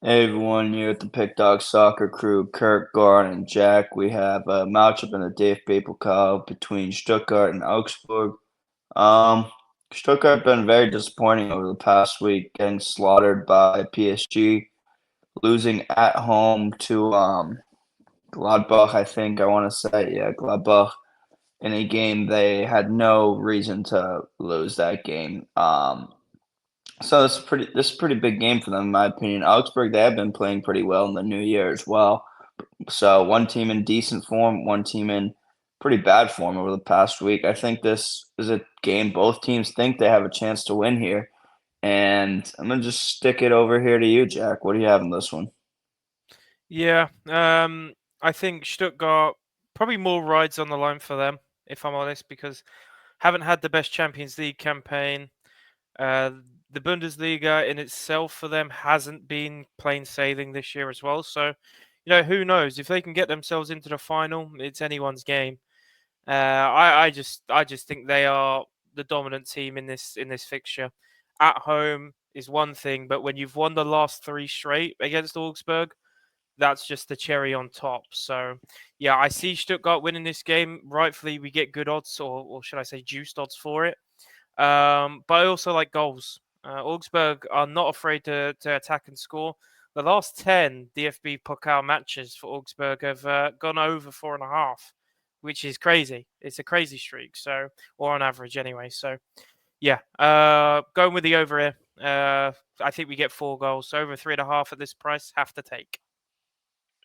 Hey everyone, here at the PickDawgz soccer crew, Kirk, Gordon, and Jack. We have a matchup in the DFB Pokal between Stuttgart and Augsburg. Um, Stuttgart been very disappointing over the past week, getting slaughtered by PSG, losing at home to Gladbach, I think I want to say. Yeah, Gladbach in a game they had no reason to lose that game. So this is a pretty big game for them, in my opinion. Augsburg, they have been playing pretty well in the new year as well. So one team in decent form, one team in pretty bad form over the past week. I think this is a game both teams think they have a chance to win here. And I'm gonna just stick it over here to you, Jack. What do you have in this one? Yeah, I think Stuttgart probably more rides on the line for them, if I'm honest, because haven't had the best Champions League campaign. Uh, the Bundesliga in itself for them hasn't been plain sailing this year as well. So, who knows if they can get themselves into the final? It's anyone's game. I just think they are the dominant team in this fixture. At home is one thing, but when you've won the last three straight against Augsburg, that's just the cherry on top. So, yeah, I see Stuttgart winning this game. Rightfully, we get good odds, or should I say, juiced odds for it. But I also like goals. Augsburg are not afraid to attack and score. The last 10 DFB Pokal matches for Augsburg have gone over 4.5, which is crazy. It's a crazy streak. So, or on average anyway. So, yeah, going with the over here. I think we get 4 goals. So over 3.5 at this price, have to take.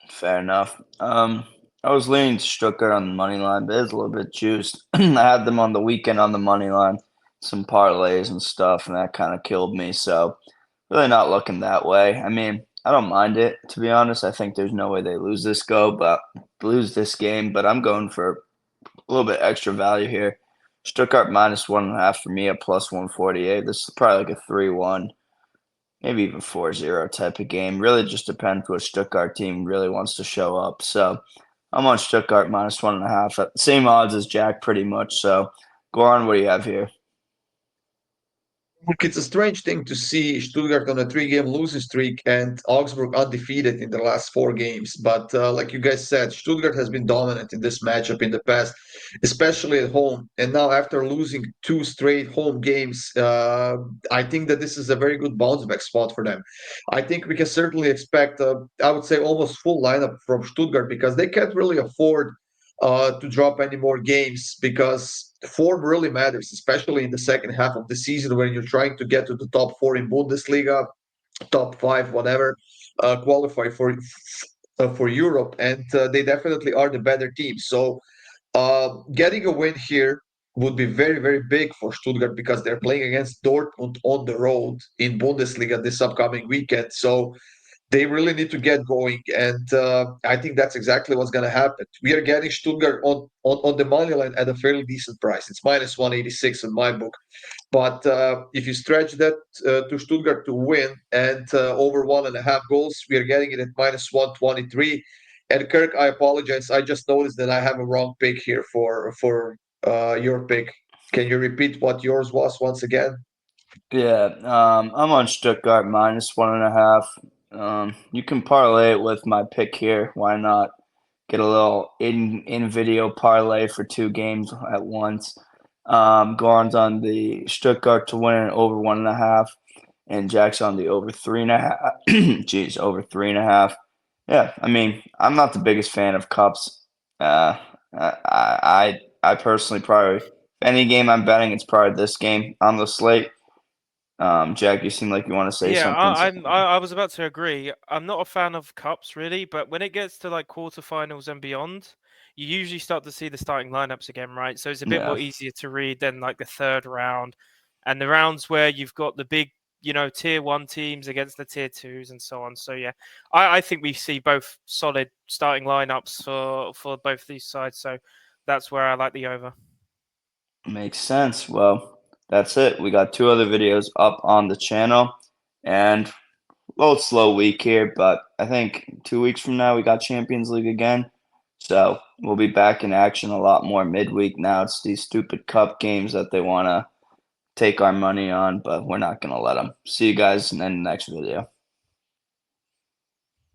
Fair enough. I was leaning to Stuttgart on the money line, but it's a little bit juiced. I had them on the weekend on the money line, some parlays and stuff, and that kind of killed me. So really not looking that way. I mean, I don't mind it, to be honest. I think there's no way they lose this game, but I'm going for a little bit extra value here. Stuttgart minus 1.5 for me at plus 148. This is probably like a 3-1, maybe even 4-0 type of game. Really just depends what Stuttgart team really wants to show up. So I'm on Stuttgart minus 1.5. Same odds as Jack pretty much. So Goran, what do you have here? Look, it's a strange thing to see Stuttgart on a three-game losing streak and Augsburg undefeated in the last four games. But like you guys said, Stuttgart has been dominant in this matchup in the past, especially at home. And now, after losing two straight home games, I think that this is a very good bounce back spot for them. I think we can certainly expect, I would say, almost full lineup from Stuttgart because they can't really afford to drop any more games because form really matters, especially in the second half of the season when you're trying to get to the top four in Bundesliga, top five, whatever, qualify for Europe, and they definitely are the better team. So getting a win here would be very, very big for Stuttgart because they're playing against Dortmund on the road in Bundesliga this upcoming weekend. So they really need to get going, and I think that's exactly what's going to happen. We are getting Stuttgart on the money line at a fairly decent price. It's minus 186 in my book. But if you stretch that to Stuttgart to win and over 1.5 goals, we are getting it at minus 123. And Kirk, I apologize. I just noticed that I have a wrong pick here for your pick. Can you repeat what yours was once again? Yeah, I'm on Stuttgart minus 1.5. You can parlay it with my pick here. Why not get a little in video parlay for two games at once? Goran's on the Stuttgart to win and over 1.5, and Jack's on the over 3.5. Jeez, over 3.5. Yeah, I mean, I'm not the biggest fan of cups. I personally probably any game I'm betting, it's probably this game on the slate. Jack, you seem like you want to say Yeah, something. I was about to agree. I'm not a fan of cups really, but when it gets to like quarterfinals and beyond, you usually start to see the starting lineups again, right? So it's a bit Yeah, more easier to read than like the third round and the rounds where you've got the big, tier one teams against the tier twos and so on. So yeah, I think we see both solid starting lineups for both these sides. So that's where I like the over. makes sense. Well, that's it. We got two other videos up on the channel, and a little slow week here, but I think 2 weeks from now we got Champions League again. So we'll be back in action a lot more midweek now. It's these stupid cup games that they want to take our money on, but we're not going to let them. See you guys in the next video.